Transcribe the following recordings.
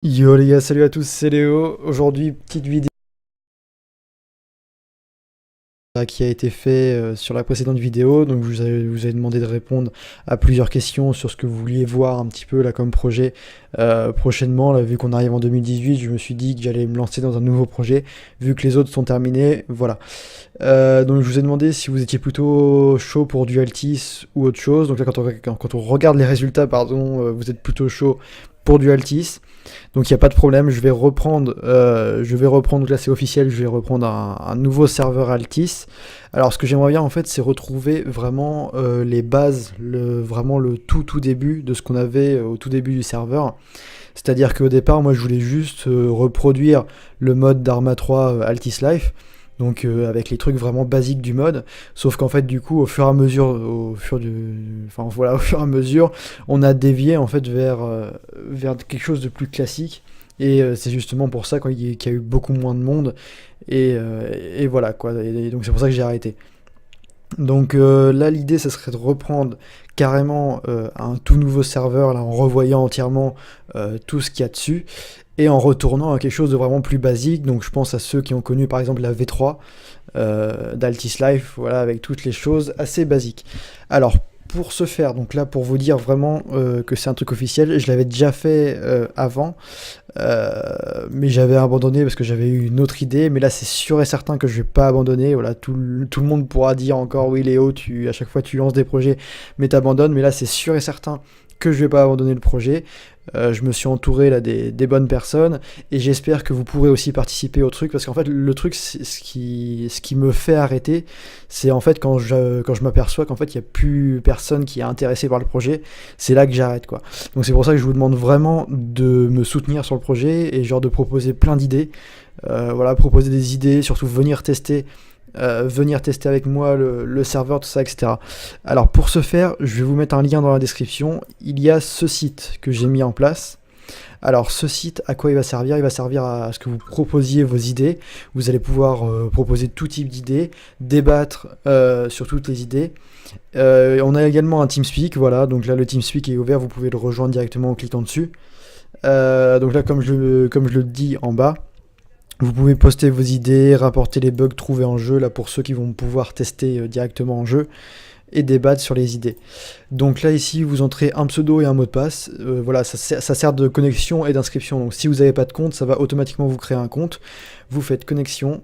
Yo les gars, salut à tous, c'est Léo. Aujourd'hui, petite vidéo qui a été fait sur la précédente vidéo. Donc vous avez demandé de répondre à plusieurs questions sur ce que vous vouliez voir un petit peu là comme projet prochainement. Là, vu qu'on arrive en 2018, je me suis dit que j'allais me lancer dans un nouveau projet. Vu que les autres sont terminés, voilà. Donc je vous ai demandé si vous étiez plutôt chaud pour du Altis ou autre chose. Donc là, quand on regarde les résultats, pardon, vous êtes plutôt chaud pour du Altis. Donc il n'y a pas de problème, je vais reprendre, donc là c'est officiel, je vais reprendre un nouveau serveur Altis. Alors ce que j'aimerais bien en fait c'est retrouver vraiment les bases, vraiment le tout début de ce qu'on avait au tout début du serveur. C'est-à-dire qu'au départ moi je voulais juste reproduire le mode d'Arma 3 Altis Life. Donc avec les trucs vraiment basiques du mode, sauf qu'en fait du coup au fur et à mesure, enfin voilà, au fur et à mesure, on a dévié en fait vers quelque chose de plus classique. Et c'est justement pour ça qu'il y a eu beaucoup moins de monde. Et voilà quoi. Et donc c'est pour ça que j'ai arrêté. Donc là, l'idée, ça serait de reprendre carrément un tout nouveau serveur, là, en revoyant entièrement tout ce qu'il y a dessus, et en retournant à quelque chose de vraiment plus basique. Donc je pense à ceux qui ont connu par exemple la V3 d'Altis Life, voilà, avec toutes les choses assez basiques. Alors, pour ce faire, donc là, pour vous dire vraiment que c'est un truc officiel, je l'avais déjà fait avant, mais j'avais abandonné parce que j'avais eu une autre idée. Mais là, c'est sûr et certain que je vais pas abandonner. Voilà, tout le monde pourra dire encore, oui, Léo, à chaque fois tu lances des projets, mais t'abandonnes. Mais là, c'est sûr et certain que je vais pas abandonner le projet. Je me suis entouré là des bonnes personnes et j'espère que vous pourrez aussi participer au truc parce qu'en fait le truc ce qui me fait arrêter c'est en fait quand je m'aperçois qu'en fait il n'y a plus personne qui est intéressé par le projet, c'est là que j'arrête quoi. Donc c'est pour ça que je vous demande vraiment de me soutenir sur le projet et genre de proposer plein d'idées. Voilà, proposer des idées, surtout venir tester avec moi le serveur, tout ça, etc. Alors pour ce faire, je vais vous mettre un lien dans la description. Il y a ce site que j'ai mis en place. Alors ce site, à quoi il va servir? Il va servir à ce que vous proposiez vos idées. Vous allez pouvoir proposer tout type d'idées, débattre sur toutes les idées. On a également un TeamSpeak, voilà. Donc là le TeamSpeak est ouvert, vous pouvez le rejoindre directement en cliquant dessus. Donc là comme je le dis en bas, vous pouvez poster vos idées, rapporter les bugs trouvés en jeu, là pour ceux qui vont pouvoir tester directement en jeu, et débattre sur les idées. Donc là ici, vous entrez un pseudo et un mot de passe, voilà, ça sert de connexion et d'inscription. Donc si vous n'avez pas de compte, ça va automatiquement vous créer un compte, vous faites connexion,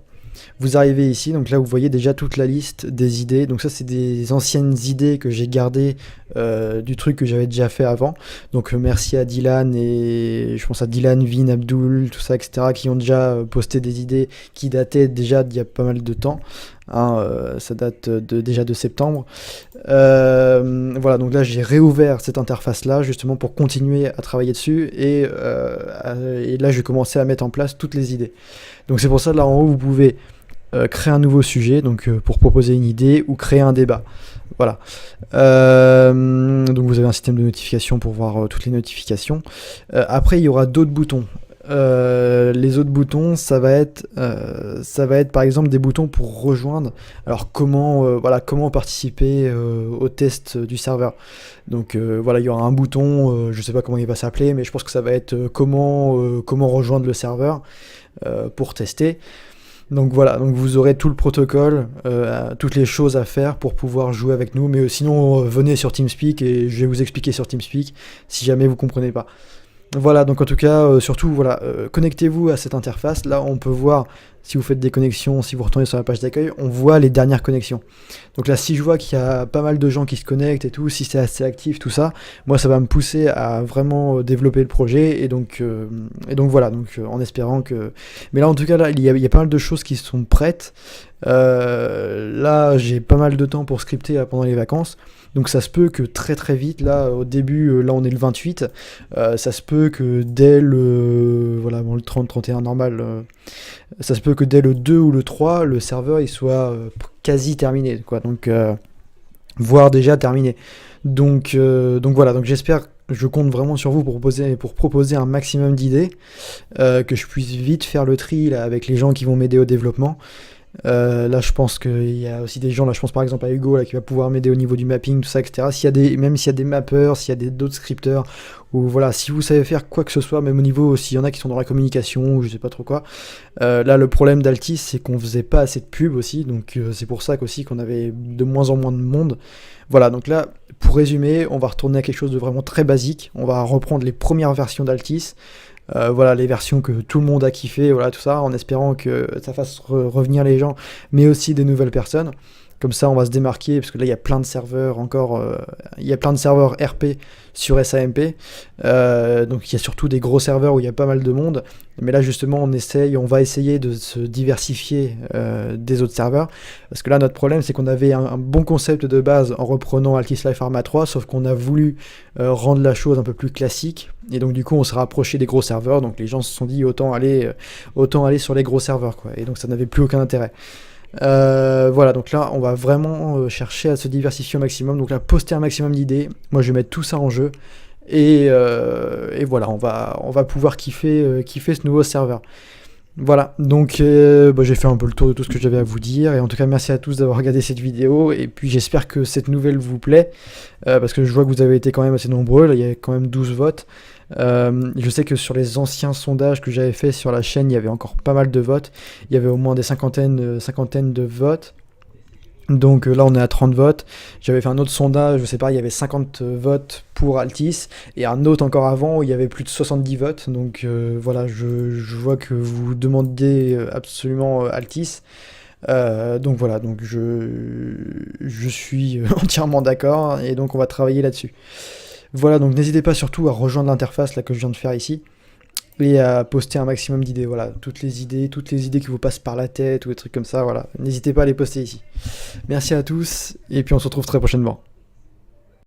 vous arrivez ici, donc là vous voyez déjà toute la liste des idées. Donc ça c'est des anciennes idées que j'ai gardées du truc que j'avais déjà fait avant. Donc merci à Dylan et je pense à Dylan, Vin, Abdul, tout ça, etc. qui ont déjà posté des idées qui dataient déjà d'il y a pas mal de temps. Hein, ça date déjà de septembre. Voilà, donc là j'ai réouvert cette interface là justement pour continuer à travailler dessus et là je vais commencer à mettre en place toutes les idées. Donc c'est pour ça là en haut vous pouvez créer un nouveau sujet donc pour proposer une idée ou créer un débat. Voilà. Donc vous avez un système de notification pour voir toutes les notifications. Après il y aura d'autres boutons. Les autres boutons, ça va être par exemple des boutons pour rejoindre. Alors comment participer au test du serveur. Donc voilà, il y aura un bouton, je sais pas comment il va s'appeler, mais je pense que ça va être comment rejoindre le serveur pour tester. Donc voilà, donc vous aurez tout le protocole, toutes les choses à faire pour pouvoir jouer avec nous. Mais sinon, venez sur TeamSpeak et je vais vous expliquer sur TeamSpeak si jamais vous comprenez pas. Voilà, donc en tout cas, surtout, voilà, connectez-vous à cette interface. Là, on peut voir, si vous faites des connexions, si vous retournez sur la page d'accueil, on voit les dernières connexions. Donc là, si je vois qu'il y a pas mal de gens qui se connectent et tout, si c'est assez actif, tout ça, moi, ça va me pousser à vraiment développer le projet. Et donc voilà, donc en espérant que... Mais là, en tout cas, là, il y a pas mal de choses qui sont prêtes. Là, j'ai pas mal de temps pour scripter là, pendant les vacances. Donc ça se peut que très vite, là au début, là on est le 28, ça se peut que dès voilà, bon, le 30-31 normal, ça se peut que dès le 2 ou le 3, le serveur il soit quasi terminé, quoi, donc voire déjà terminé. Donc voilà, donc je compte vraiment sur vous pour proposer un maximum d'idées, que je puisse vite faire le tri là, avec les gens qui vont m'aider au développement. Là je pense qu'il y a aussi des gens, là je pense par exemple à Hugo là, qui va pouvoir m'aider au niveau du mapping, tout ça, etc. Même s'il y a des mappeurs, s'il y a d'autres scripteurs ou voilà, si vous savez faire quoi que ce soit, même au niveau, s'il y en a qui sont dans la communication, ou je sais pas trop quoi, là le problème d'Altis c'est qu'on faisait pas assez de pubs aussi, donc c'est pour ça qu'aussi qu'on avait de moins en moins de monde. Voilà, donc là, pour résumer, on va retourner à quelque chose de vraiment très basique, on va reprendre les premières versions d'Altis, voilà, les versions que tout le monde a kiffé, voilà, tout ça, en espérant que ça fasse revenir les gens, mais aussi des nouvelles personnes. Comme ça, on va se démarquer, parce que là, il y a plein de serveurs encore, il y a plein de serveurs RP sur SAMP, donc il y a surtout des gros serveurs où il y a pas mal de monde, mais là, justement, on va essayer de se diversifier des autres serveurs, parce que là, notre problème, c'est qu'on avait un bon concept de base en reprenant Altis Life Arma 3, sauf qu'on a voulu rendre la chose un peu plus classique, et donc du coup, on s'est rapproché des gros serveurs, donc les gens se sont dit, autant aller sur les gros serveurs, quoi, et donc ça n'avait plus aucun intérêt. Voilà, donc là on va vraiment chercher à se diversifier au maximum, donc là poster un maximum d'idées, moi je vais mettre tout ça en jeu, et voilà, on va pouvoir kiffer ce nouveau serveur. Voilà, donc j'ai fait un peu le tour de tout ce que j'avais à vous dire, et en tout cas merci à tous d'avoir regardé cette vidéo, et puis j'espère que cette nouvelle vous plaît, parce que je vois que vous avez été quand même assez nombreux, là il y a quand même 12 votes. Je sais que sur les anciens sondages que j'avais fait sur la chaîne, il y avait encore pas mal de votes, il y avait au moins des cinquantaines de votes. Donc là on est à 30 votes, j'avais fait un autre sondage, je sais pas, il y avait 50 votes pour Altis, et un autre encore avant où il y avait plus de 70 votes, donc voilà, je vois que vous demandez absolument Altis, donc voilà, donc je suis entièrement d'accord, et donc on va travailler là-dessus. Voilà, donc n'hésitez pas surtout à rejoindre l'interface là que je viens de faire ici, et à poster un maximum d'idées, voilà, toutes les idées qui vous passent par la tête ou des trucs comme ça, voilà, n'hésitez pas à les poster ici. Merci à tous, et puis on se retrouve très prochainement.